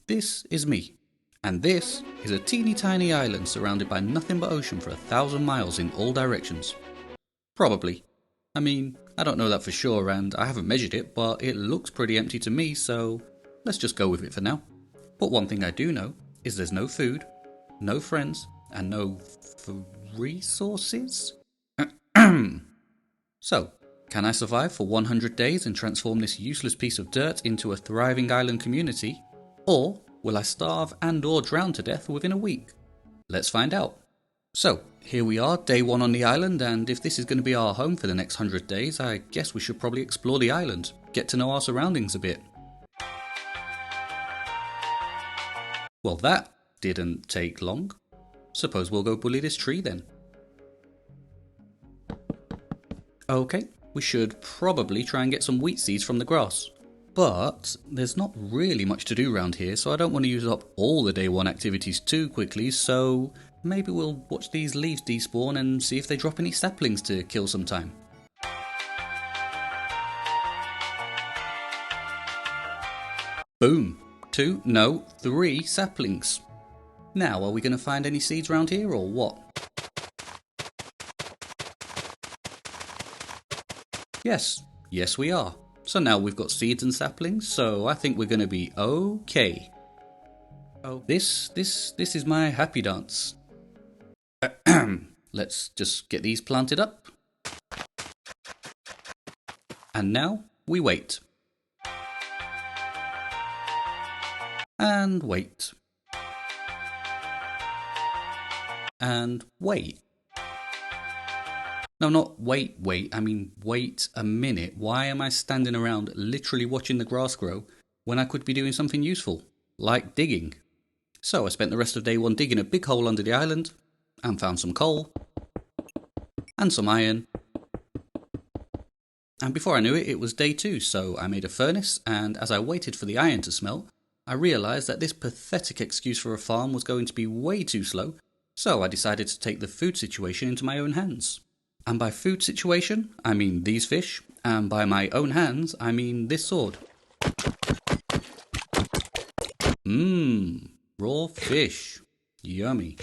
This is me, and this is a teeny tiny island surrounded by nothing but ocean for 1,000 miles in all directions. Probably. I mean, I don't know that for sure and I haven't measured it, but it looks pretty empty to me, so let's just go with it for now. But one thing I do know is there's no food, no friends, and no resources? So, can I survive for 100 days and transform this useless piece of dirt into a thriving island community? Or will I starve and or drown to death within a week? Let's find out. So, here we are, day 1 on the island, and if this is going to be our home for the next 100 days, I guess we should probably explore the island, get to know our surroundings a bit. Well, that didn't take long. Suppose we'll go bully this tree then. Okay, we should probably try and get some wheat seeds from the grass. But there's not really much to do around here, so I don't want to use up all the day 1 activities too quickly, so maybe we'll watch these leaves despawn and see if they drop any saplings to kill some time. Boom. 2, no, 3 saplings. Now, are we going to find any seeds around here or what? Yes we are. So now we've got seeds and saplings, so I think we're going to be okay. Oh, this is my happy dance. Let's just get these planted up. And now we wait. And wait. And wait. No, not wait, I mean wait a minute. Why am I standing around literally watching the grass grow when I could be doing something useful, like digging? So I spent the rest of day 1 digging a big hole under the island, and found some coal, and some iron. And before I knew it, it was day 2, so I made a furnace, and as I waited for the iron to smelt, I realised that this pathetic excuse for a farm was going to be way too slow, so I decided to take the food situation into my own hands. And by food situation, I mean these fish, and by my own hands, I mean this sword. Raw fish. Yummy.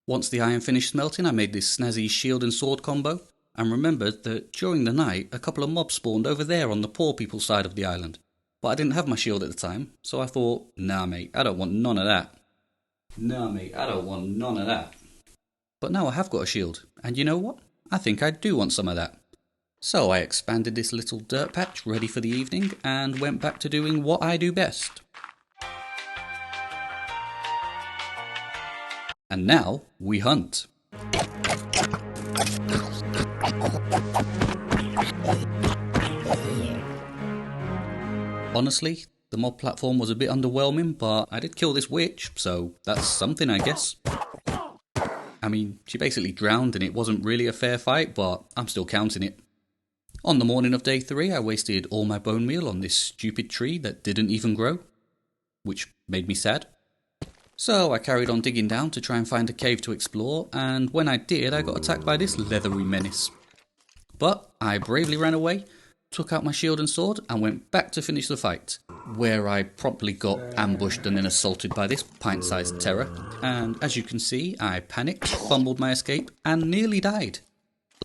Once the iron finished smelting, I made this snazzy shield and sword combo, and remembered that during the night, a couple of mobs spawned over there on the poor people's side of the island. But I didn't have my shield at the time, so I thought, nah mate, I don't want none of that. But now I have got a shield, and you know what? I think I do want some of that. So I expanded this little dirt patch ready for the evening and went back to doing what I do best. And now we hunt. Honestly, the mob platform was a bit underwhelming, but I did kill this witch, so that's something I guess. I mean, she basically drowned and it wasn't really a fair fight, but I'm still counting it. On the morning of day 3, I wasted all my bone meal on this stupid tree that didn't even grow, which made me sad. So I carried on digging down to try and find a cave to explore, and when I did, I got attacked by this leathery menace. But I bravely ran away, took out my shield and sword, and went back to finish the fight, where I promptly got ambushed and then assaulted by this pint-sized terror, and as you can see, I panicked, fumbled my escape, and nearly died.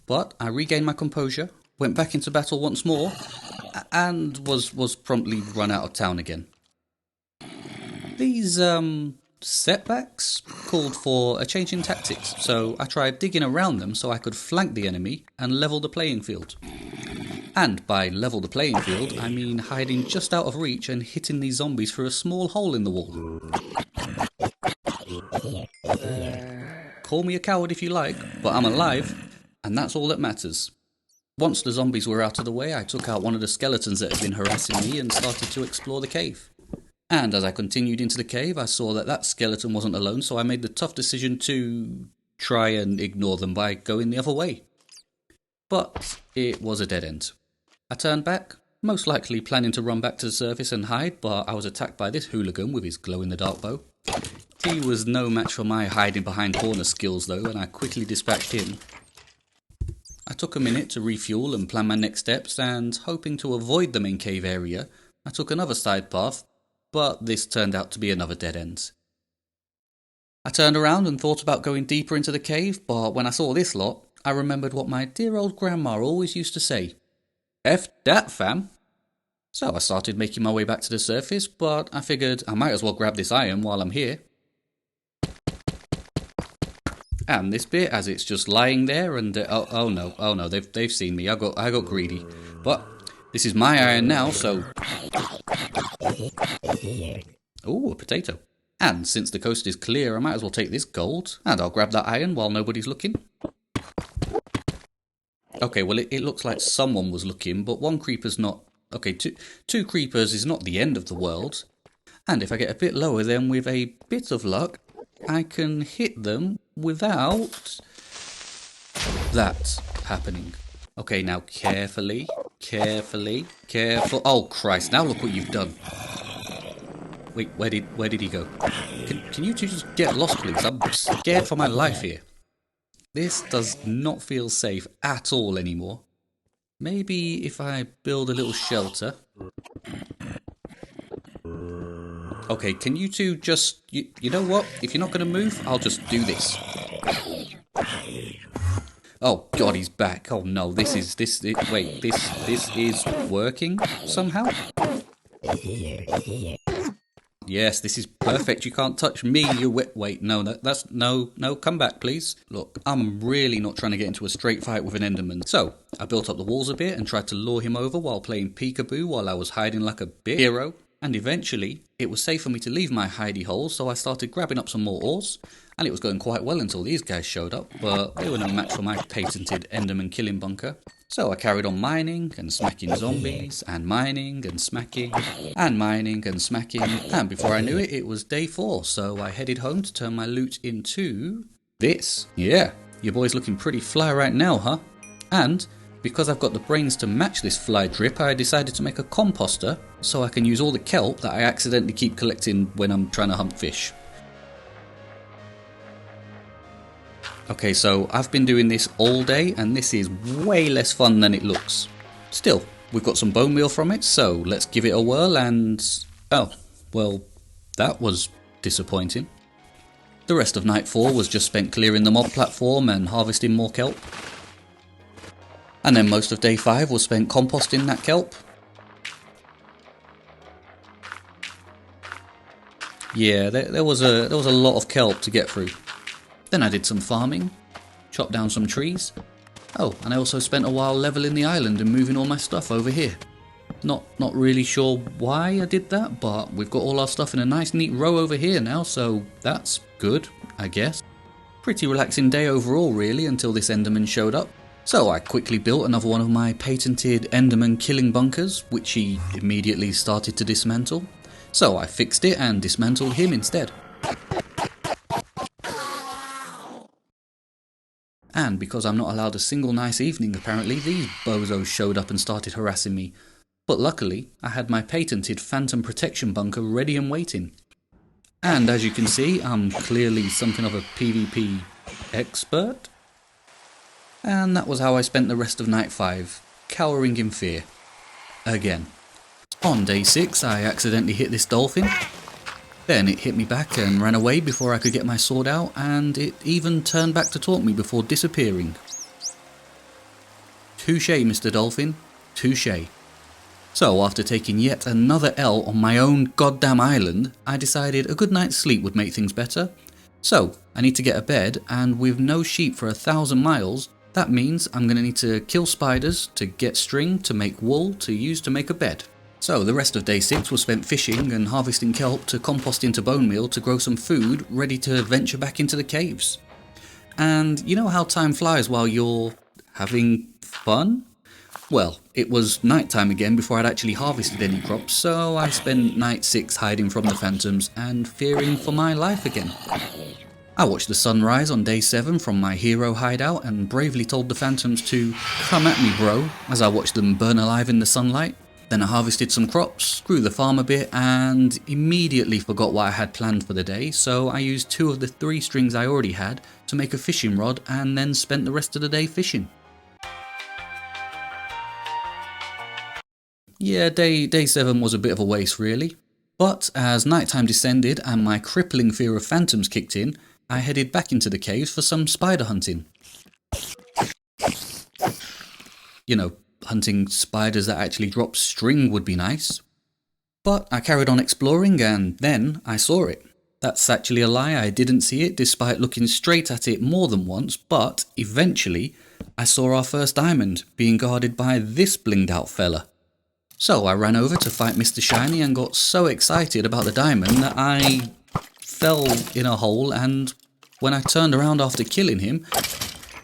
But I regained my composure, went back into battle once more, and was promptly run out of town again. These, setbacks called for a change in tactics, so I tried digging around them so I could flank the enemy and level the playing field. And by level the playing field, I mean hiding just out of reach and hitting these zombies through a small hole in the wall. Call me a coward if you like, but I'm alive, and that's all that matters. Once the zombies were out of the way, I took out one of the skeletons that had been harassing me and started to explore the cave. And as I continued into the cave, I saw that that skeleton wasn't alone, so I made the tough decision to try and ignore them by going the other way. But it was a dead end. I turned back, most likely planning to run back to the surface and hide, but I was attacked by this hooligan with his glow-in-the-dark bow. He was no match for my hiding behind corner skills though, and I quickly dispatched him. I took a minute to refuel and plan my next steps, and hoping to avoid the main cave area, I took another side path, but this turned out to be another dead end. I turned around and thought about going deeper into the cave, but when I saw this lot, I remembered what my dear old grandma always used to say. F that, fam. So I started making my way back to the surface, but I figured I might as well grab this iron while I'm here. And this bit, as it's just lying there, and oh no, they've seen me. I got greedy, but this is my iron now, so. Ooh, a potato. And since the coast is clear, I might as well take this gold, and I'll grab that iron while nobody's looking. Okay, well it looks like someone was looking, but one creeper's not. Okay, two creepers is not the end of the world. And if I get a bit lower, then with a bit of luck, I can hit them without that happening. Okay, now carefully. Oh Christ, now look what you've done. Wait, where did he go? Can you two just get lost, please? I'm scared for my life here. This does not feel safe at all anymore. Maybe if I build a little shelter. Okay, can you two just... You know what? If you're not going to move, I'll just do this. Oh God, he's back. Oh no, this is working somehow? Yes, this is perfect. You can't touch me. You wait. No. Come back, please. Look, I'm really not trying to get into a straight fight with an Enderman. So I built up the walls a bit and tried to lure him over while playing peekaboo while I was hiding like a bit hero. And eventually, it was safe for me to leave my hidey hole, so I started grabbing up some more ores. And it was going quite well until these guys showed up, but they were no match for my patented Enderman killing bunker. So I carried on mining and smacking zombies, and mining and smacking, and mining and smacking, and before I knew it, it was day 4, so I headed home to turn my loot into this. Yeah, your boy's looking pretty fly right now, huh? And because I've got the brains to match this fly drip, I decided to make a composter so I can use all the kelp that I accidentally keep collecting when I'm trying to hunt fish. Okay, so I've been doing this all day and this is way less fun than it looks. Still, we've got some bone meal from it, so let's give it a whirl and... oh, well, that was disappointing. The rest of night 4 was just spent clearing the mob platform and harvesting more kelp. And then most of day 5 was spent composting that kelp. Yeah, there was a lot of kelp to get through. Then I did some farming, chopped down some trees. Oh, and I also spent a while leveling the island and moving all my stuff over here. Not really sure why I did that, but we've got all our stuff in a nice neat row over here now, so that's good, I guess. Pretty relaxing day overall really until this Enderman showed up. So I quickly built another one of my patented Enderman killing bunkers, which he immediately started to dismantle. So I fixed it and dismantled him instead. And because I'm not allowed a single nice evening apparently, these bozos showed up and started harassing me. But luckily, I had my patented phantom protection bunker ready and waiting. And as you can see, I'm clearly something of a PvP expert. And that was how I spent the rest of night 5, cowering in fear. Again. On day 6, I accidentally hit this dolphin. Then it hit me back and ran away before I could get my sword out, and it even turned back to taunt me before disappearing. Touché, Mr. Dolphin. Touché. So after taking yet another L on my own goddamn island, I decided a good night's sleep would make things better. So I need to get a bed, and with no sheep for 1,000 miles, that means I'm going to need to kill spiders to get string to make wool to use to make a bed. So the rest of day 6 was spent fishing and harvesting kelp to compost into bone meal to grow some food ready to venture back into the caves. And you know how time flies while you're having fun? Well, it was nighttime again before I'd actually harvested any crops, so I spent night 6 hiding from the phantoms and fearing for my life again. I watched the sunrise on day 7 from my hero hideout and bravely told the phantoms to come at me bro as I watched them burn alive in the sunlight. Then I harvested some crops, grew the farm a bit, and immediately forgot what I had planned for the day, so I used 2 of the 3 strings I already had to make a fishing rod and then spent the rest of the day fishing. Yeah, day 7 was a bit of a waste really, But as nighttime descended and my crippling fear of phantoms kicked in, I headed back into the caves for some spider hunting. You know, hunting spiders that actually drop string would be nice. But I carried on exploring and then I saw it. That's actually a lie, I didn't see it despite looking straight at it more than once, but eventually I saw our first diamond being guarded by this blinged out fella. So I ran over to fight Mr. Shiny and got so excited about the diamond that I fell in a hole, and when I turned around after killing him,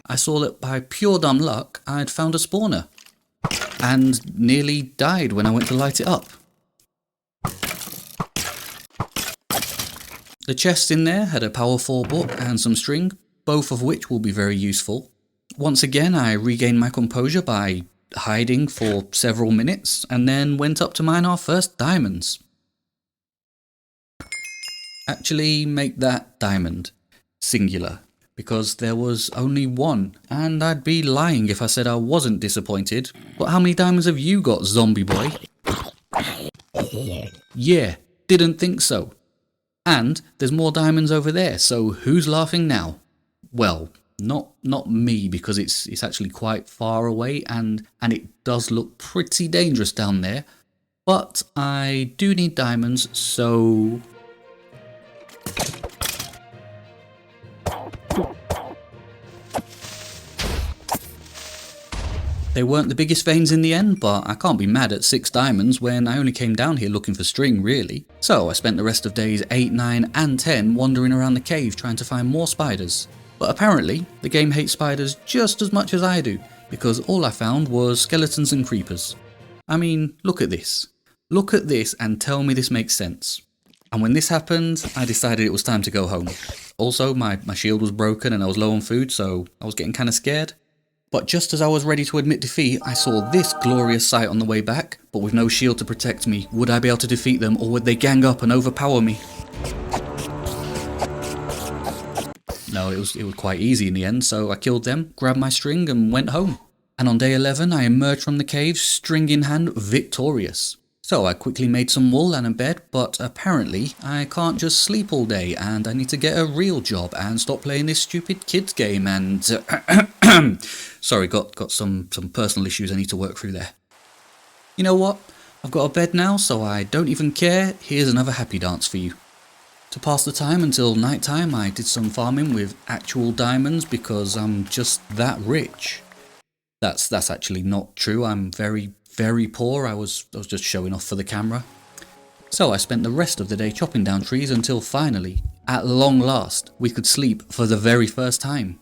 I saw that by pure dumb luck I'd found a spawner and nearly died when I went to light it up. The chests in there had a power 4 book and some string, both of which will be very useful. Once again I regained my composure by hiding for several minutes and then went up to mine our first diamonds. Actually make that diamond singular, because there was only one, and I'd be lying if I said I wasn't disappointed. But how many diamonds have you got, zombie boy? Yeah, didn't think so. And there's more diamonds over there, so who's laughing now? Well, not me, because it's actually quite far away and it does look pretty dangerous down there. But I do need diamonds, so they weren't the biggest veins in the end, but I can't be mad at 6 diamonds when I only came down here looking for string, really. So I spent the rest of days 8, 9 and 10 wandering around the cave trying to find more spiders. But apparently, the game hates spiders just as much as I do, because all I found was skeletons and creepers. I mean, look at this. Look at this and tell me this makes sense. And when this happened, I decided it was time to go home. Also, my shield was broken and I was low on food, so I was getting kind of scared. But just as I was ready to admit defeat, I saw this glorious sight on the way back, but with no shield to protect me, would I be able to defeat them, or would they gang up and overpower me? No, it was quite easy in the end, so I killed them, grabbed my string and went home. And on day 11 I emerged from the cave, string in hand, victorious. So I quickly made some wool and a bed, but apparently I can't just sleep all day and I need to get a real job and stop playing this stupid kids game and... Sorry, got some personal issues I need to work through there. You know what? I've got a bed now, so I don't even care. Here's another happy dance for you. To pass the time until night time, I did some farming with actual diamonds because I'm just that rich. That's actually not true. I'm very poor. I was just showing off for the camera. So I spent the rest of the day chopping down trees until finally, at long last, we could sleep for the very first time.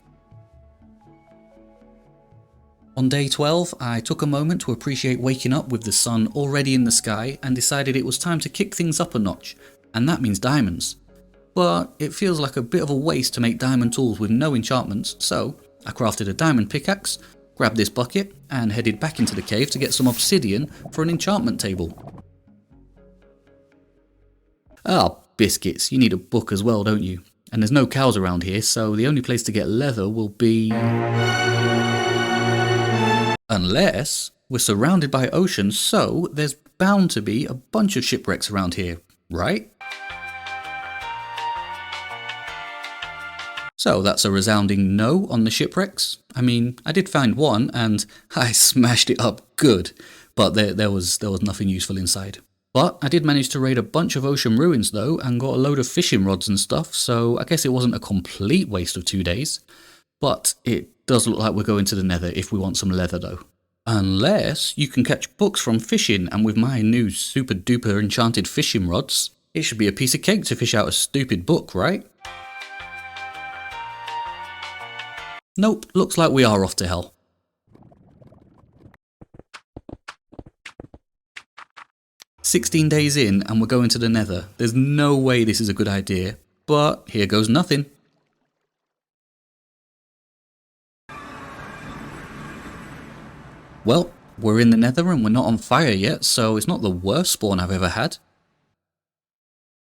On day 12, I took a moment to appreciate waking up with the sun already in the sky and decided it was time to kick things up a notch, and that means diamonds. But it feels like a bit of a waste to make diamond tools with no enchantments, so I crafted a diamond pickaxe, grabbed this bucket, and headed back into the cave to get some obsidian for an enchantment table. Ah, biscuits, you need a book as well, don't you? And there's no cows around here, so the only place to get leather will be... Unless we're surrounded by oceans, so there's bound to be a bunch of shipwrecks around here, right? So that's a resounding no on the shipwrecks. I mean, I did find one and I smashed it up good, but there was nothing useful inside. But I did manage to raid a bunch of ocean ruins though and got a load of fishing rods and stuff, so I guess it wasn't a complete waste of 2 days. But it does look like we're going to the Nether if we want some leather though. Unless you can catch books from fishing, and with my new super duper enchanted fishing rods, it should be a piece of cake to fish out a stupid book, right? Nope, looks like we are off to hell. "16 days in and we're going to the Nether. There's no way this is a good idea, but here goes nothing. Well, we're in the Nether and we're not on fire yet, so it's not the worst spawn I've ever had.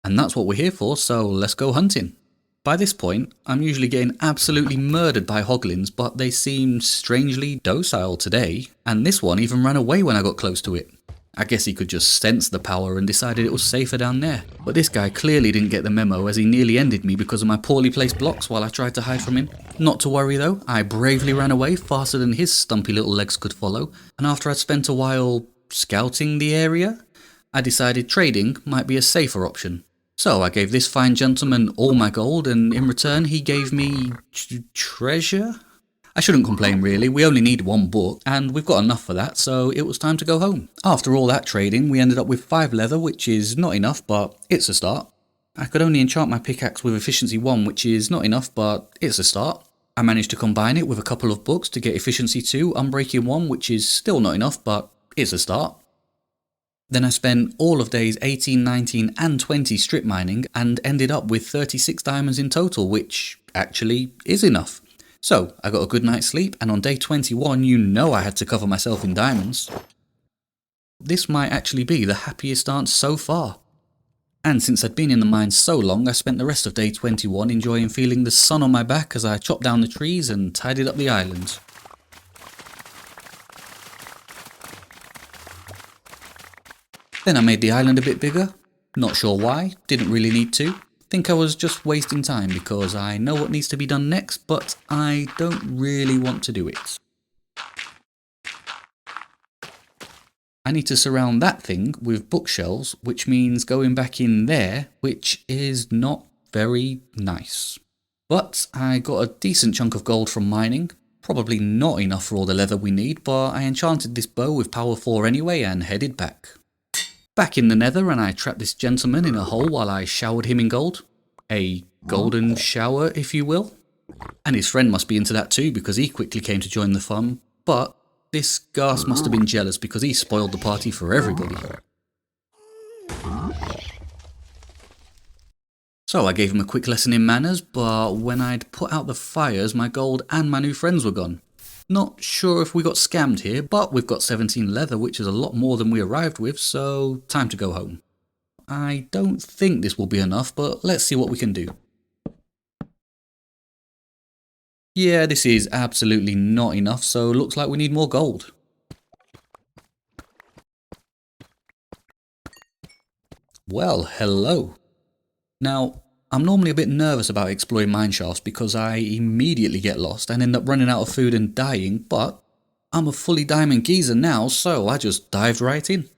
And that's what we're here for, so let's go hunting. By this point, I'm usually getting absolutely murdered by hoglins, but they seem strangely docile today, and this one even ran away when I got close to it. I guess he could just sense the power and decided it was safer down there. But this guy clearly didn't get the memo, as he nearly ended me because of my poorly placed blocks while I tried to hide from him. Not to worry though, I bravely ran away faster than his stumpy little legs could follow, and after I'd spent a while scouting the area, I decided trading might be a safer option. So I gave this fine gentleman all my gold, and in return he gave me treasure? I shouldn't complain really, we only need one book, and we've got enough for that, so it was time to go home. After all that trading, we ended up with 5 leather, which is not enough, but it's a start. I could only enchant my pickaxe with efficiency 1, which is not enough, but it's a start. I managed to combine it with a couple of books to get efficiency 2, unbreaking 1, which is still not enough, but it's a start. Then I spent all of days 18, 19 and 20 strip mining and ended up with 36 diamonds in total, which actually is enough. So I got a good night's sleep, and on day 21 you know I had to cover myself in diamonds. This might actually be the happiest dance so far. And since I'd been in the mine so long, I spent the rest of day 21 enjoying feeling the sun on my back as I chopped down the trees and tidied up the island. Then I made the island a bit bigger. Not sure why, didn't really need to. Think I was just wasting time because I know what needs to be done next, but I don't really want to do it. I need to surround that thing with bookshelves, which means going back in there, which is not very nice. But I got a decent chunk of gold from mining. Probably not enough for all the leather we need, but I enchanted this bow with power 4 anyway and headed back. Back in the Nether, and I trapped this gentleman in a hole while I showered him in gold. A golden shower, if you will. And his friend must be into that too, because he quickly came to join the fun, but this gas must have been jealous because he spoiled the party for everybody. So I gave him a quick lesson in manners, but when I'd put out the fires, my gold and my new friends were gone. Not sure if we got scammed here, but we've got 17 leather, which is a lot more than we arrived with, so time to go home. I don't think this will be enough, but let's see what we can do. Yeah, this is absolutely not enough, so looks like we need more gold. Well, hello. Now, I'm normally a bit nervous about exploring mineshafts because I immediately get lost and end up running out of food and dying, but I'm a fully diamond geezer now, so I just dived right in.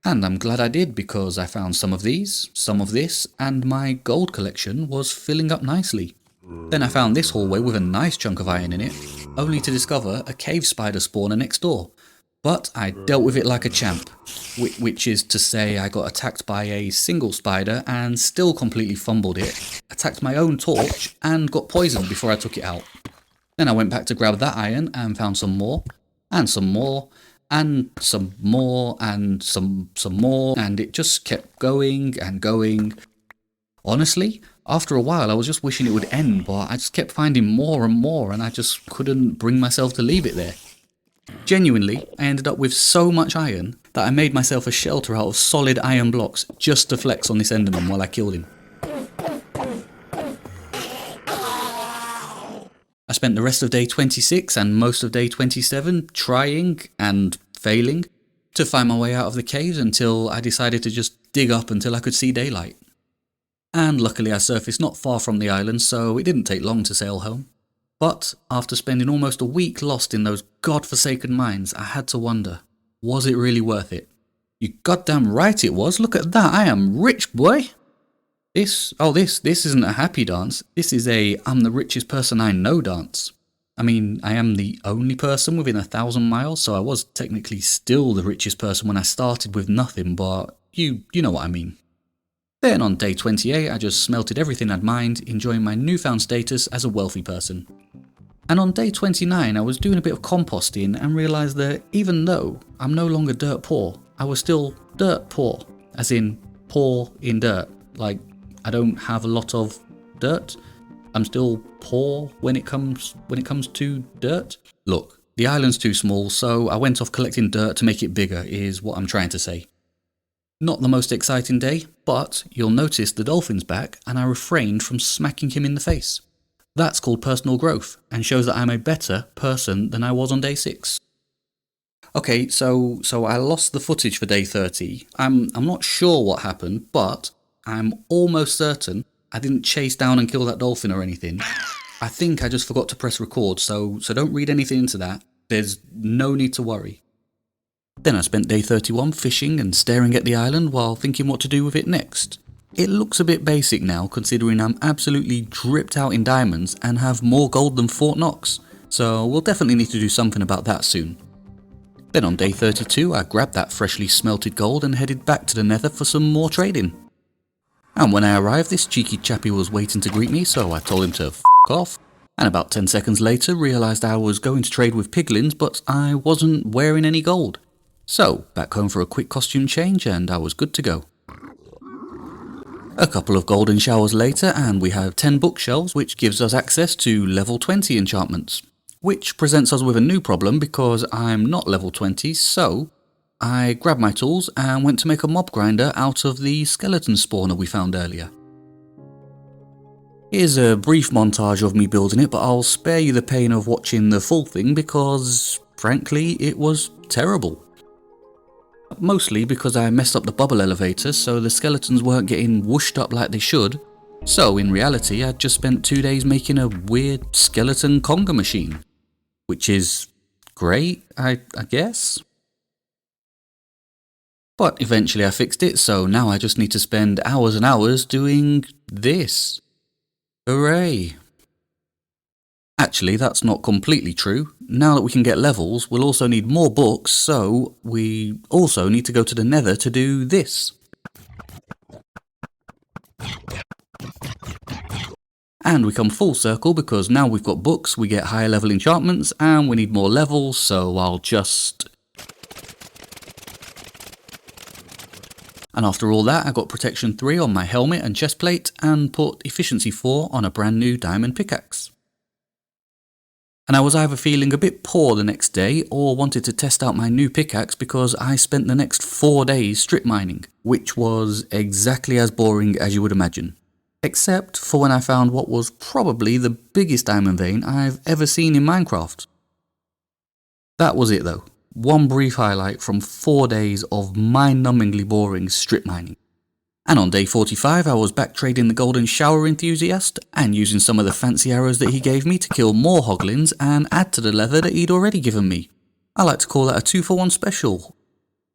And I'm glad I did because I found some of these, some of this, and my gold collection was filling up nicely. Then I found this hallway with a nice chunk of iron in it, only to discover a cave spider spawner next door. But I dealt with it like a champ, which is to say I got attacked by a single spider and still completely fumbled it, attacked my own torch and got poisoned before I took it out. Then I went back to grab that iron and found some more, and some more, and some more, and some more, and it just kept going and going. Honestly, after a while I was just wishing it would end, but I just kept finding more and more and I just couldn't bring myself to leave it there. Genuinely, I ended up with so much iron that I made myself a shelter out of solid iron blocks just to flex on this enderman while I killed him. I spent the rest of day 26 and most of day 27 trying and failing to find my way out of the caves until I decided to just dig up until I could see daylight. And luckily I surfaced not far from the island, so it didn't take long to sail home. But after spending almost a week lost in those godforsaken mines, I had to wonder, was it really worth it? You goddamn right it was, look at that, I am rich, boy! This isn't a happy dance, this is a I'm the richest person I know dance. I mean, I am the only person within 1,000 miles, so I was technically still the richest person when I started with nothing, but you know what I mean. Then on day 28 I just smelted everything I'd mined, enjoying my newfound status as a wealthy person. And on day 29 I was doing a bit of composting and realised that even though I'm no longer dirt poor, I was still dirt poor, as in poor in dirt. Like, I don't have a lot of dirt, I'm still poor when it comes to dirt. Look, the island's too small, so I went off collecting dirt to make it bigger, is what I'm trying to say. Not the most exciting day, but you'll notice the dolphin's back and I refrained from smacking him in the face. That's called personal growth and shows that I'm a better person than I was on day 6. Okay, so I lost the footage for day 30. I'm not sure what happened, but I'm almost certain I didn't chase down and kill that dolphin or anything. I think I just forgot to press record, so don't read anything into that. There's no need to worry. Then I spent day 31 fishing and staring at the island while thinking what to do with it next. It looks a bit basic now, considering I'm absolutely dripped out in diamonds and have more gold than Fort Knox, so we'll definitely need to do something about that soon. Then on day 32 I grabbed that freshly smelted gold and headed back to the Nether for some more trading. And when I arrived, this cheeky chappie was waiting to greet me, so I told him to f*** off, and about 10 seconds later realised I was going to trade with piglins, but I wasn't wearing any gold. So back home for a quick costume change and I was good to go. A couple of golden showers later and we have 10 bookshelves, which gives us access to level 20 enchantments. Which presents us with a new problem because I'm not level 20, so I grabbed my tools and went to make a mob grinder out of the skeleton spawner we found earlier. Here's a brief montage of me building it, but I'll spare you the pain of watching the full thing because, frankly, it was terrible. Mostly because I messed up the bubble elevator so the skeletons weren't getting whooshed up like they should, so in reality I'd just spent 2 days making a weird skeleton conga machine. Which is great, I guess. But eventually I fixed it, so now I just need to spend hours and hours doing this. Hooray! Actually, that's not completely true. Now that we can get levels, we'll also need more books, so we also need to go to the Nether to do this. And we come full circle because now we've got books, we get higher level enchantments, and we need more levels, so I'll just... And after all that, I got protection 3 on my helmet and chestplate, and put efficiency 4 on a brand new diamond pickaxe. And I was either feeling a bit poor the next day, or wanted to test out my new pickaxe because I spent the next 4 days strip mining, which was exactly as boring as you would imagine. Except for when I found what was probably the biggest diamond vein I've ever seen in Minecraft. That was it though. One brief highlight from 4 days of mind-numbingly boring strip mining. And on day 45 I was back trading the golden shower enthusiast and using some of the fancy arrows that he gave me to kill more hoglins and add to the leather that he'd already given me. I like to call that a 2-for-1 special.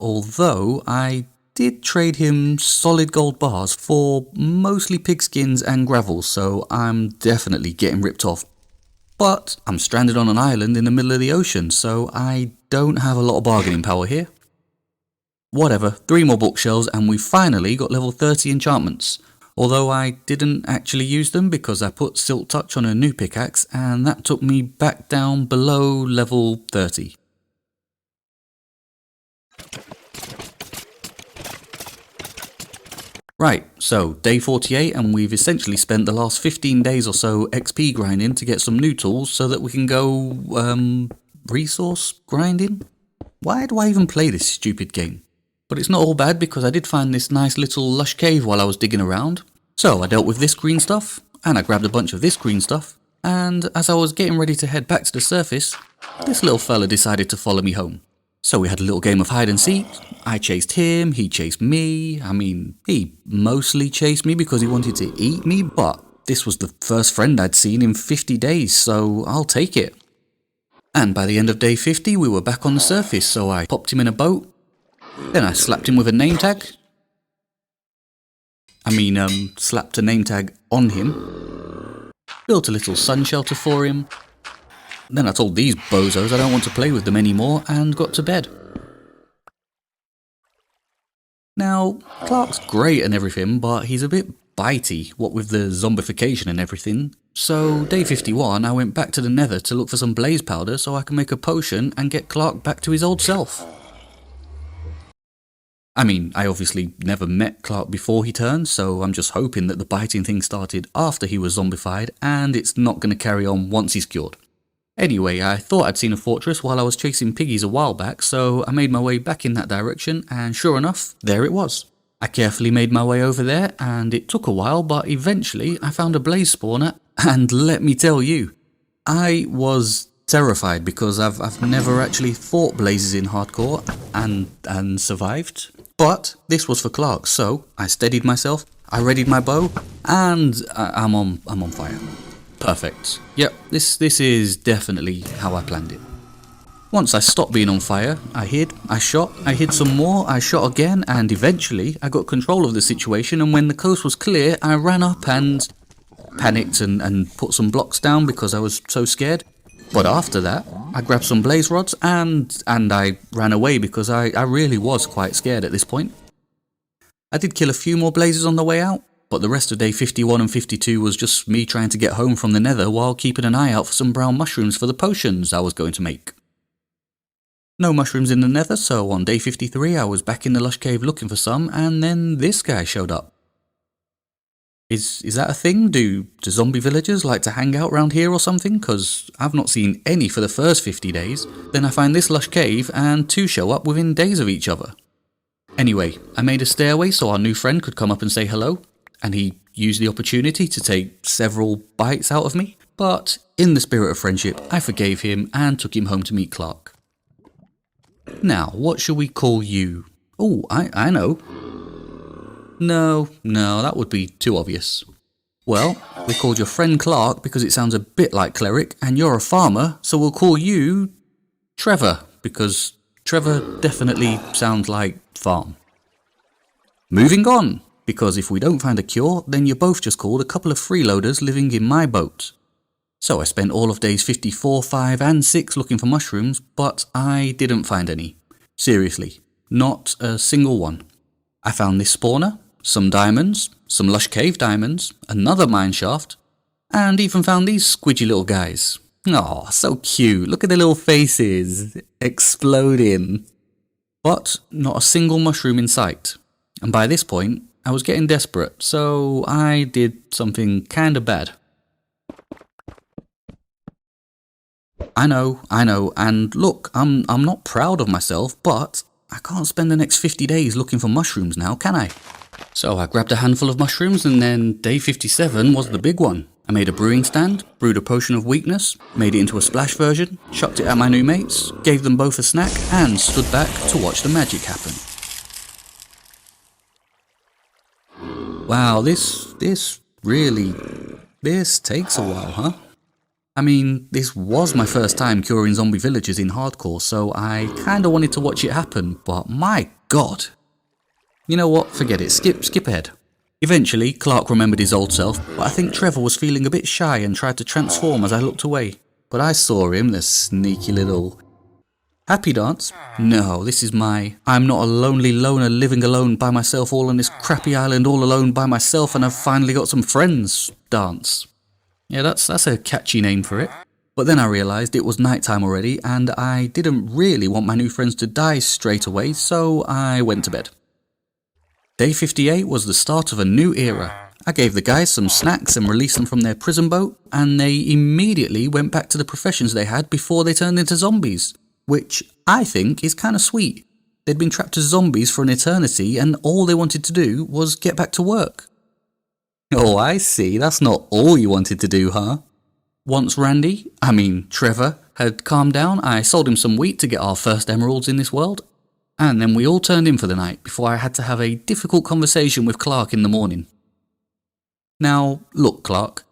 Although I did trade him solid gold bars for mostly pigskins and gravel, so I'm definitely getting ripped off. But I'm stranded on an island in the middle of the ocean, so I don't have a lot of bargaining power here. Whatever, 3 more bookshelves and we finally got level 30 enchantments. Although I didn't actually use them because I put Silk Touch on a new pickaxe and that took me back down below level 30. Right, so day 48 and we've essentially spent the last 15 days or so XP grinding to get some new tools so that we can go, resource grinding? Why do I even play this stupid game? But it's not all bad because I did find this nice little lush cave while I was digging around. So I dealt with this green stuff, and I grabbed a bunch of this green stuff, and as I was getting ready to head back to the surface, this little fella decided to follow me home. So we had a little game of hide and seek. I chased him, he chased me. I mean, he mostly chased me because he wanted to eat me, but this was the first friend I'd seen in 50 days, so I'll take it. And by the end of day 50, we were back on the surface, so I popped him in a boat. Then I slapped him with a name tag. Slapped a name tag on him. Built a little sun shelter for him. Then I told these bozos I don't want to play with them anymore and got to bed. Now, Clark's great and everything, but he's a bit bitey, what with the zombification and everything. So, day 51, I went back to the Nether to look for some blaze powder so I can make a potion and get Clark back to his old self. I mean, I obviously never met Clark before he turned, so I'm just hoping that the biting thing started after he was zombified and it's not going to carry on once he's cured. Anyway, I thought I'd seen a fortress while I was chasing piggies a while back, so I made my way back in that direction, and sure enough, there it was. I carefully made my way over there, and it took a while, but eventually I found a blaze spawner, and let me tell you, I was terrified because I've never actually fought blazes in hardcore and survived. But this was for Clark, so I steadied myself, I readied my bow, and I'm on fire. Perfect. Yep, this is definitely how I planned it. Once I stopped being on fire, I hid, I shot, I hid some more, I shot again, and eventually I got control of the situation, and when the coast was clear, I ran up and panicked and put some blocks down because I was so scared. But after that, I grabbed some blaze rods and I ran away because I really was quite scared at this point. I did kill a few more blazes on the way out, but the rest of day 51 and 52 was just me trying to get home from the Nether while keeping an eye out for some brown mushrooms for the potions I was going to make. No mushrooms in the Nether, so on day 53 I was back in the lush cave looking for some, and then this guy showed up. Is that a thing? Do zombie villagers like to hang out around here or something? Cause I've not seen any for the first 50 days. Then I find this lush cave and two show up within days of each other. Anyway, I made a stairway so our new friend could come up and say hello, and he used the opportunity to take several bites out of me, but in the spirit of friendship, I forgave him and took him home to meet Clark. Now, what shall we call you? Oh, I know. No, that would be too obvious. Well, we called your friend Clark because it sounds a bit like cleric, and you're a farmer, so we'll call you Trevor, because Trevor definitely sounds like farm. Moving on, because if we don't find a cure, then you're both just called a couple of freeloaders living in my boat. So I spent all of days 54, 5 and 6 looking for mushrooms, but I didn't find any. Seriously, not a single one. I found this spawner, some diamonds, some lush cave diamonds, another mine shaft, and even found these squidgy little guys. Aw, so cute, look at their little faces, exploding. But not a single mushroom in sight, and by this point, I was getting desperate, so I did something kinda bad. I know, and look, I'm not proud of myself, but I can't spend the next 50 days looking for mushrooms now, can I? So I grabbed a handful of mushrooms, and then day 57 was the big one. I made a brewing stand, brewed a potion of weakness, made it into a splash version, chucked it at my new mates, gave them both a snack, and stood back to watch the magic happen. Wow, this takes a while, huh? I mean, this was my first time curing zombie villagers in hardcore, so I kinda wanted to watch it happen, but my god. You know what, forget it, skip ahead. Eventually, Clark remembered his old self, but I think Trevor was feeling a bit shy and tried to transform as I looked away. But I saw him, the sneaky little... Happy dance? No, this is my I'm not a lonely loner living alone by myself all on this crappy island all alone by myself and I've finally got some friends dance. Yeah, that's a catchy name for it. But then I realised it was nighttime already and I didn't really want my new friends to die straight away, so I went to bed. Day 58 was the start of a new era. I gave the guys some snacks and released them from their prison boat, and they immediately went back to the professions they had before they turned into zombies, which I think is kinda sweet. They'd been trapped as zombies for an eternity and all they wanted to do was get back to work. Oh, I see, that's not all you wanted to do, huh? Once Trevor, had calmed down, I sold him some wheat to get our first emeralds in this world, and then we all turned in for the night before I had to have a difficult conversation with Clark in the morning. Now, look, Clark.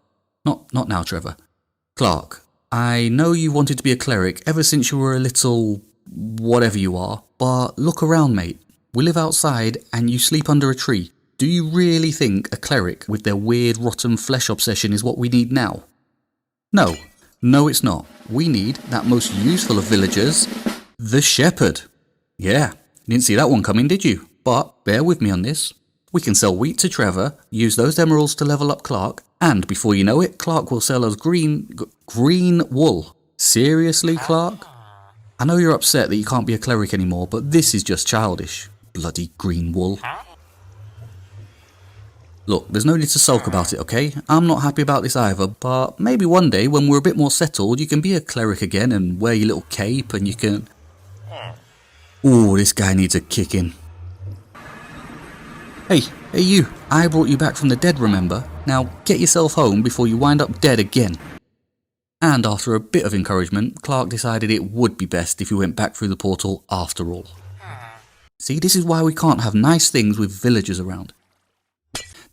Not now, Trevor. Clark, I know you wanted to be a cleric ever since you were a little... whatever you are, but look around, mate. We live outside and you sleep under a tree. Do you really think a cleric with their weird rotten flesh obsession is what we need now? No, it's not. We need that most useful of villagers, the shepherd. Yeah, didn't see that one coming, did you? But bear with me on this. We can sell wheat to Trevor, use those emeralds to level up Clark, and before you know it, Clark will sell us green wool. Seriously, Clark? I know you're upset that you can't be a cleric anymore, but this is just childish. Bloody green wool. Look, there's no need to sulk about it, okay? I'm not happy about this either, but maybe one day when we're a bit more settled, you can be a cleric again and wear your little cape and you can... Ooh, this guy needs a kicking. Hey you, I brought you back from the dead, remember? Now get yourself home before you wind up dead again. And after a bit of encouragement, Clark decided it would be best if we went back through the portal after all. See, this is why we can't have nice things with villagers around.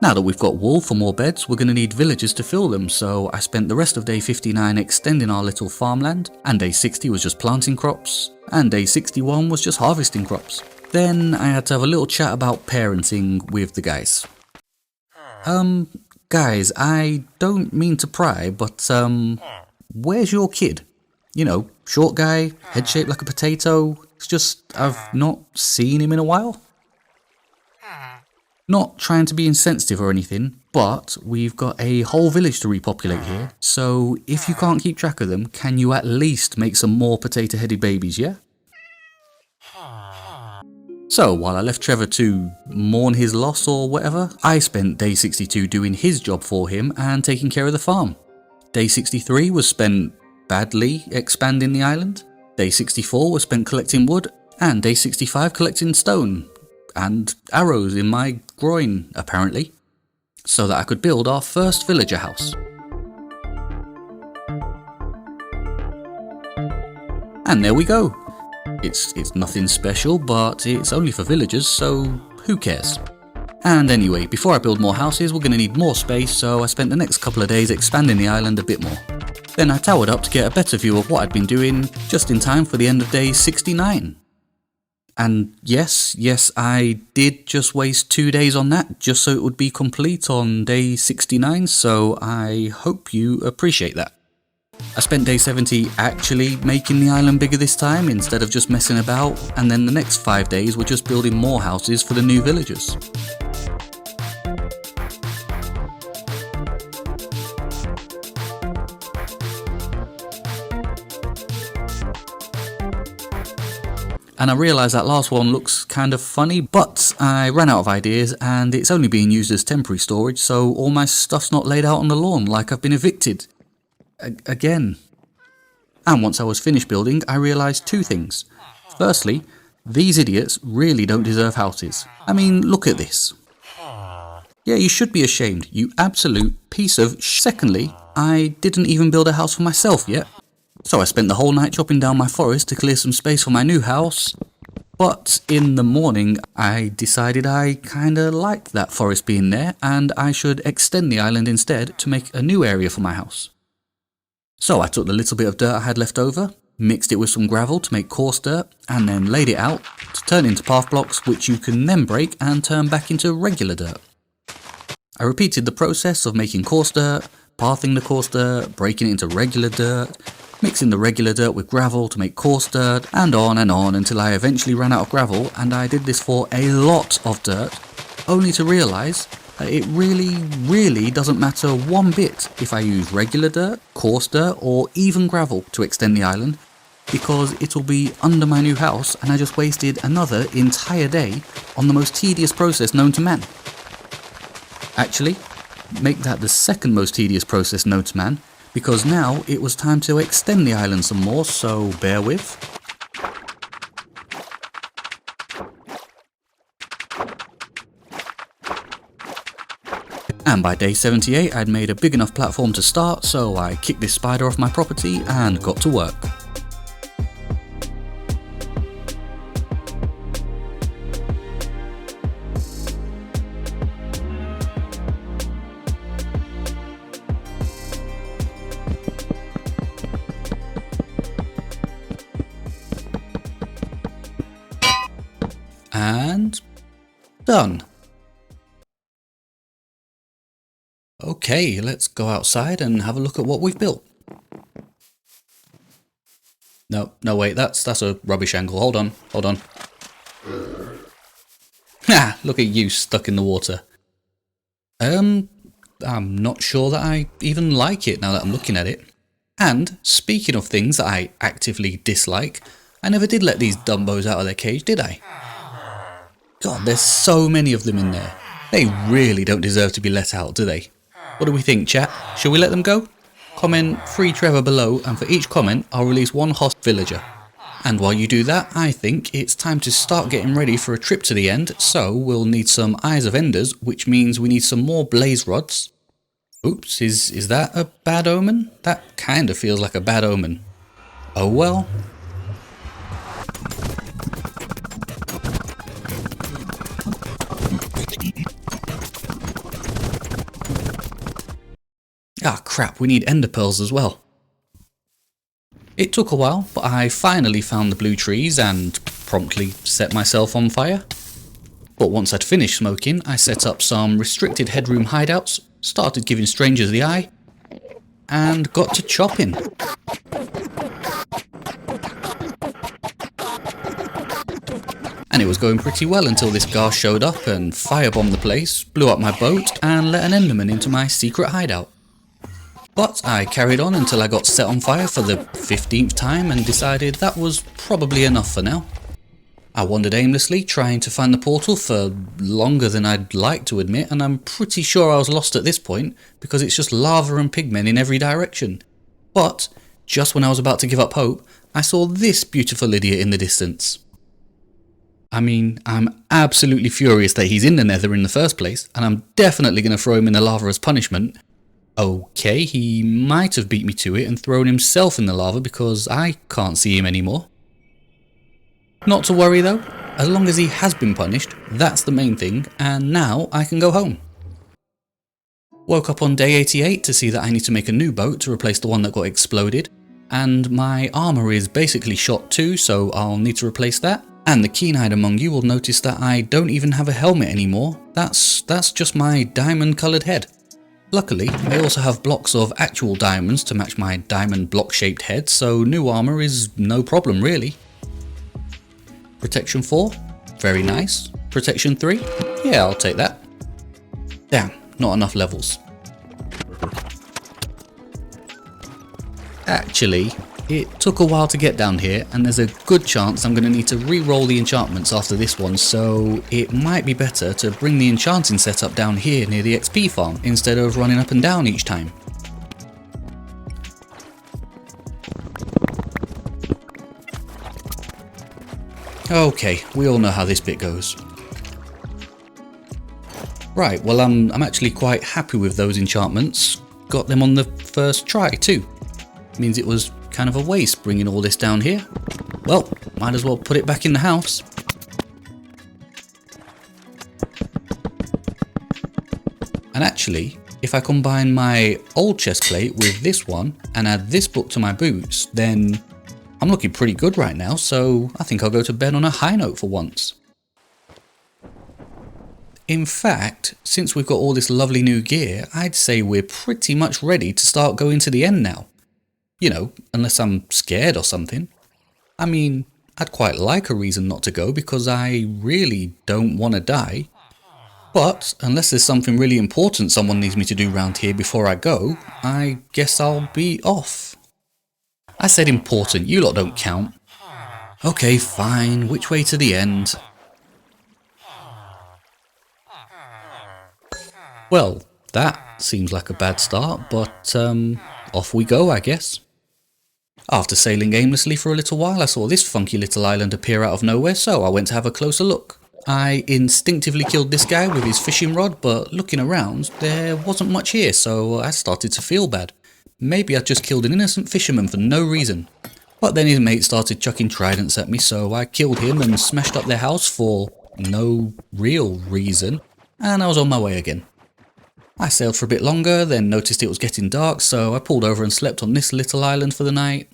Now that we've got wool for more beds, we're going to need villagers to fill them, so I spent the rest of day 59 extending our little farmland, and day 60 was just planting crops, and day 61 was just harvesting crops. Then I had to have a little chat about parenting with the guys. Guys, I don't mean to pry, but where's your kid? You know, short guy, head shaped like a potato. It's just, I've not seen him in a while. Not trying to be insensitive or anything, but we've got a whole village to repopulate here, so if you can't keep track of them, can you at least make some more potato-headed babies, yeah? So, while I left Trevor to mourn his loss or whatever, I spent day 62 doing his job for him and taking care of the farm. Day 63 was spent badly expanding the island, day 64 was spent collecting wood, and day 65 collecting stone. And arrows in my groin, apparently, so that I could build our first villager house. And there we go. It's nothing special, but it's only for villagers, so who cares? And anyway, before I build more houses, we're going to need more space, so I spent the next couple of days expanding the island a bit more. Then I towered up to get a better view of what I'd been doing, just in time for the end of day 69. And yes, I did just waste 2 days on that, just so it would be complete on day 69, so I hope you appreciate that. I spent day 70 actually making the island bigger this time, instead of just messing about, and then the next 5 days were just building more houses for the new villagers. And I realised that last one looks kind of funny, but I ran out of ideas and it's only being used as temporary storage, so all my stuff's not laid out on the lawn like I've been evicted. Again. And once I was finished building, I realised 2 things. Firstly, these idiots really don't deserve houses. I mean, look at this. Yeah, you should be ashamed, you absolute piece of Secondly, I didn't even build a house for myself yet. So I spent the whole night chopping down my forest to clear some space for my new house. But in the morning, I decided I kinda liked that forest being there, and I should extend the island instead to make a new area for my house. So I took the little bit of dirt I had left over, mixed it with some gravel to make coarse dirt, and then laid it out to turn into path blocks, which you can then break and turn back into regular dirt. I repeated the process of making coarse dirt, pathing the coarse dirt, breaking it into regular dirt, mixing the regular dirt with gravel to make coarse dirt, and on until I eventually ran out of gravel, and I did this for a lot of dirt, only to realise that it really doesn't matter one bit if I use regular dirt, coarse dirt, or even gravel to extend the island, because it'll be under my new house and I just wasted another entire day on the most tedious process known to man. Actually, make that the second most tedious process known to man, because now it was time to extend the island some more, so bear with. And by day 78 I'd made a big enough platform to start, so I kicked this spider off my property and got to work. And done. Okay, let's go outside and have a look at what we've built. No wait, that's a rubbish angle. Hold on. Ah, look at you stuck in the water. I'm not sure that I even like it now that I'm looking at it. And speaking of things that I actively dislike, I never did let these dumbos out of their cage, did I? God, there's so many of them in there. They really don't deserve to be let out, do they? What do we think, chat? Shall we let them go? Comment Free Trevor below, and for each comment I'll release one host villager. And while you do that, I think it's time to start getting ready for a trip to the end, so we'll need some Eyes of Enders, which means we need some more blaze rods, Oops, is that a bad omen? That kinda feels like a bad omen. Oh well. Ah crap, we need ender pearls as well. It took a while, but I finally found the blue trees and promptly set myself on fire. But once I'd finished smoking, I set up some restricted headroom hideouts, started giving strangers the eye, and got to chopping. And it was going pretty well until this guy showed up and firebombed the place, blew up my boat, and let an enderman into my secret hideout. But I carried on until I got set on fire for the 15th time and decided that was probably enough for now. I wandered aimlessly, trying to find the portal for longer than I'd like to admit, and I'm pretty sure I was lost at this point, because it's just lava and pigmen in every direction. But, just when I was about to give up hope, I saw this beautiful idiot in the distance. I mean, I'm absolutely furious that he's in the Nether in the first place, and I'm definitely going to throw him in the lava as punishment. Okay, he might have beat me to it and thrown himself in the lava because I can't see him anymore. Not to worry though, as long as he has been punished, that's the main thing, and now I can go home. Woke up on day 88 to see that I need to make a new boat to replace the one that got exploded, and my armour is basically shot too, so I'll need to replace that. And the keen-eyed among you will notice that I don't even have a helmet anymore, that's just my diamond coloured head. Luckily, I also have blocks of actual diamonds to match my diamond block shaped head, so new armour is no problem really. Protection 4, very nice. Protection 3, yeah, I'll take that. Damn, not enough levels. Actually, it took a while to get down here, and there's a good chance I'm going to need to re-roll the enchantments after this one, so it might be better to bring the enchanting setup down here near the XP farm, instead of running up and down each time. Okay, we all know how this bit goes. Right, well I'm actually quite happy with those enchantments. Got them on the first try too. Means it was kind of a waste bringing all this down here. Well, might as well put it back in the house. And actually, if I combine my old chestplate with this one and add this book to my boots, then I'm looking pretty good right now, so I think I'll go to bed on a high note for once. In fact, since we've got all this lovely new gear, I'd say we're pretty much ready to start going to the end now. You know, unless I'm scared or something. I mean, I'd quite like a reason not to go because I really don't want to die. But, unless there's something really important someone needs me to do round here before I go, I guess I'll be off. I said important, you lot don't count. Okay, fine, which way to the end? Well, that seems like a bad start, but off we go, I guess. After sailing aimlessly for a little while, I saw this funky little island appear out of nowhere, so I went to have a closer look. I instinctively killed this guy with his fishing rod, but looking around, there wasn't much here, so I started to feel bad. Maybe I just killed an innocent fisherman for no reason. But then his mate started chucking tridents at me, so I killed him and smashed up their house for no real reason, and I was on my way again. I sailed for a bit longer, then noticed it was getting dark, so I pulled over and slept on this little island for the night.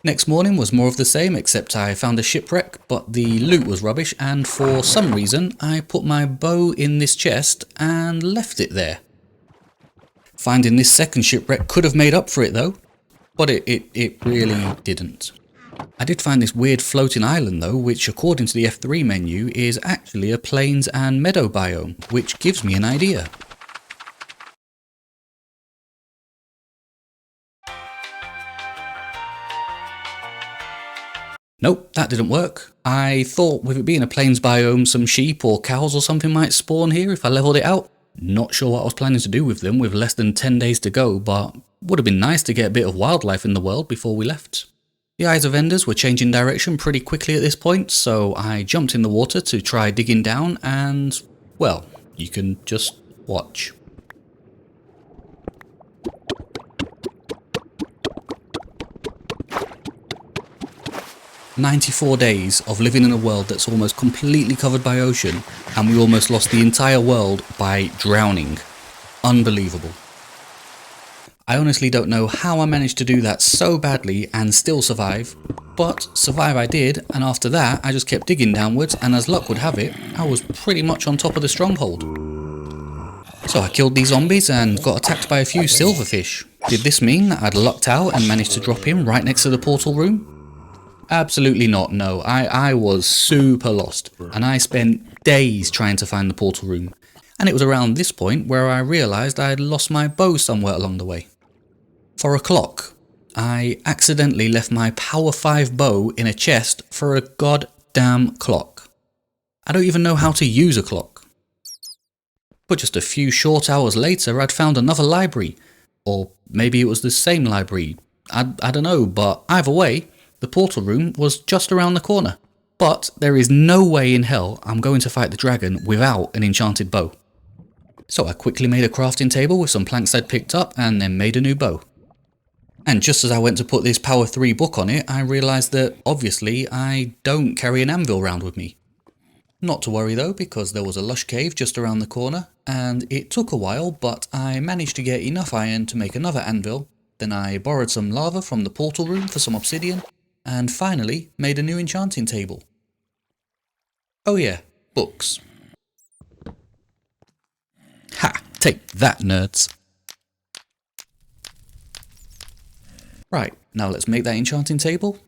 Next morning was more of the same, except I found a shipwreck, but the loot was rubbish, and for some reason I put my bow in this chest and left it there. Finding this second shipwreck could have made up for it though, but it really didn't. I did find this weird floating island though, which according to the F3 menu is actually a plains and meadow biome, which gives me an idea. Nope, that didn't work. I thought with it being a plains biome, some sheep or cows or something might spawn here if I leveled it out. Not sure what I was planning to do with them with less than 10 days to go, but would have been nice to get a bit of wildlife in the world before we left. The eyes of enders were changing direction pretty quickly at this point, so I jumped in the water to try digging down and, well, you can just watch. 94 days of living in a world that's almost completely covered by ocean, and we almost lost the entire world by drowning. Unbelievable. I honestly don't know how I managed to do that so badly and still survive, but survive I did, and after that I just kept digging downwards, and as luck would have it, I was pretty much on top of the stronghold. So I killed these zombies and got attacked by a few silverfish. Did this mean that I'd lucked out and managed to drop in right next to the portal room? Absolutely not, no. I was super lost, and I spent days trying to find the portal room. And it was around this point where I realised I had lost my bow somewhere along the way. For a clock, I accidentally left my Power 5 bow in a chest for a goddamn clock. I don't even know how to use a clock. But just a few short hours later, I'd found another library. Or maybe it was the same library. I don't know, but either way, the portal room was just around the corner. But there is no way in hell I'm going to fight the dragon without an enchanted bow. So I quickly made a crafting table with some planks I'd picked up and then made a new bow. And just as I went to put this Power 3 book on it, I realised that obviously I don't carry an anvil round with me. Not to worry though, because there was a lush cave just around the corner, and it took a while, but I managed to get enough iron to make another anvil. Then I borrowed some lava from the portal room for some obsidian, and finally made a new enchanting table. Oh yeah, books. Ha! Take that, nerds! Right, now let's make that enchanting table.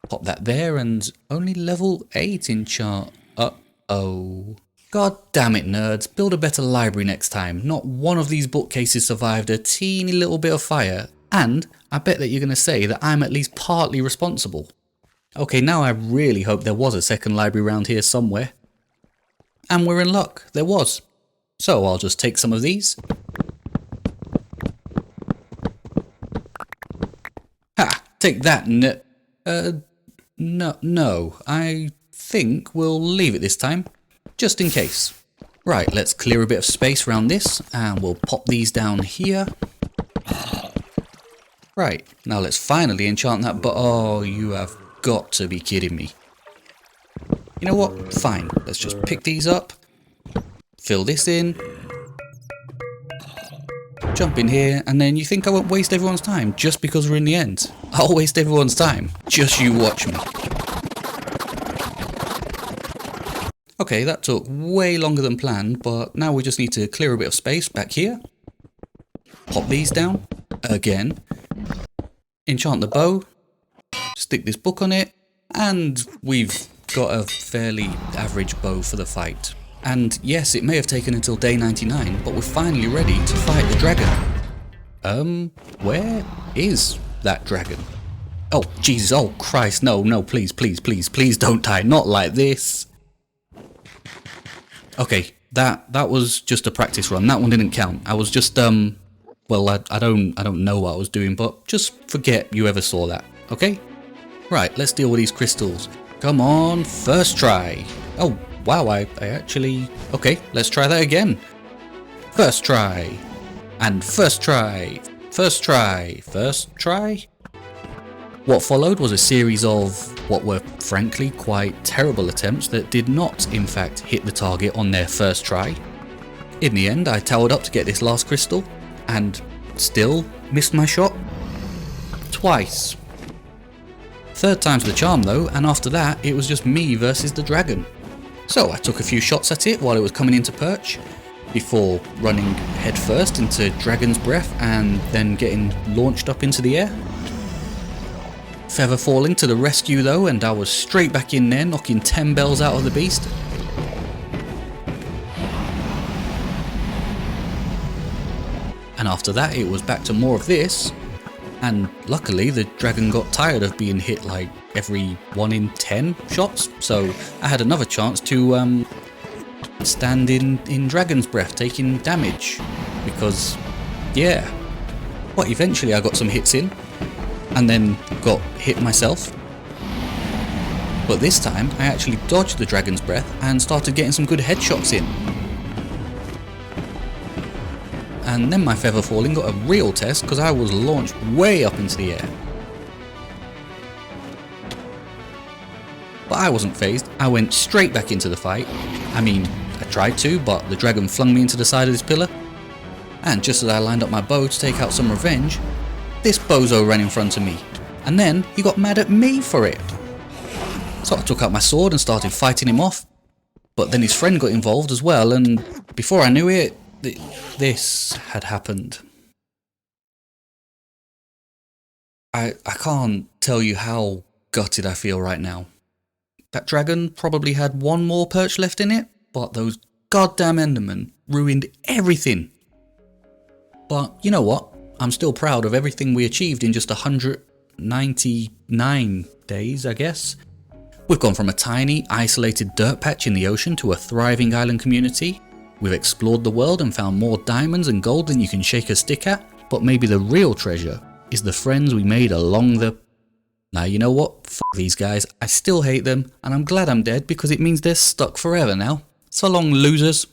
Pop that there, and only level 8 enchant. Uh-oh. God damn it, nerds. Build a better library next time. Not one of these bookcases survived a teeny little bit of fire, and I bet that you're going to say that I'm at least partly responsible. Okay, now I really hope there was a second library around here somewhere. And we're in luck, there was. So I'll just take some of these. Ha! Take that, no, I think we'll leave it this time, just in case. Right, let's clear a bit of space around this, and we'll pop these down here. Right, now let's finally enchant that, but oh, you have got to be kidding me. You know what? Fine, let's just pick these up, fill this in, jump in here, and then you think I won't waste everyone's time just because we're in the end. I'll waste everyone's time, just you watch me. Okay, that took way longer than planned, but now we just need to clear a bit of space back here. Pop these down, again. Enchant the bow, stick this book on it, and we've got a fairly average bow for the fight. And yes, it may have taken until day 99, but we're finally ready to fight the dragon. Where is that dragon? Oh, Jesus, oh Christ, no, please don't die, not like this. Okay, that was just a practice run, that one didn't count. I was just, well, I don't know what I was doing, but just forget you ever saw that, okay? Right, let's deal with these crystals. Come on, first try. Oh, wow, I actually... Okay, let's try that again. First try. And first try. First try. First try. What followed was a series of what were frankly quite terrible attempts that did not, in fact, hit the target on their first try. In the end, I towered up to get this last crystal, and still missed my shot. Twice. Third time's the charm though, and after that, it was just me versus the dragon. So I took a few shots at it while it was coming into perch, before running headfirst into Dragon's Breath and then getting launched up into the air. Feather falling to the rescue though, and I was straight back in there knocking 10 bells out of the beast. And after that it was back to more of this, and luckily the dragon got tired of being hit like every 1 in 10 shots, so I had another chance to stand in Dragon's Breath taking damage, because yeah. But eventually I got some hits in, and then got hit myself. But this time I actually dodged the Dragon's Breath and started getting some good headshots in. And then my feather falling got a real test because I was launched way up into the air. I wasn't fazed. I went straight back into the fight. I mean, I tried to, but the dragon flung me into the side of this pillar. And just as I lined up my bow to take out some revenge, this bozo ran in front of me. And then he got mad at me for it. So I took out my sword and started fighting him off. But then his friend got involved as well, and before I knew it, this had happened. I can't tell you how gutted I feel right now. That dragon probably had one more perch left in it, but those goddamn Endermen ruined everything. But you know what? I'm still proud of everything we achieved in just 199 days, I guess. We've gone from a tiny, isolated dirt patch in the ocean to a thriving island community. We've explored the world and found more diamonds and gold than you can shake a stick at. But maybe the real treasure is the friends we made along the... Now you know what? F these guys. I still hate them, and I'm glad I'm dead because it means they're stuck forever now. So long, losers.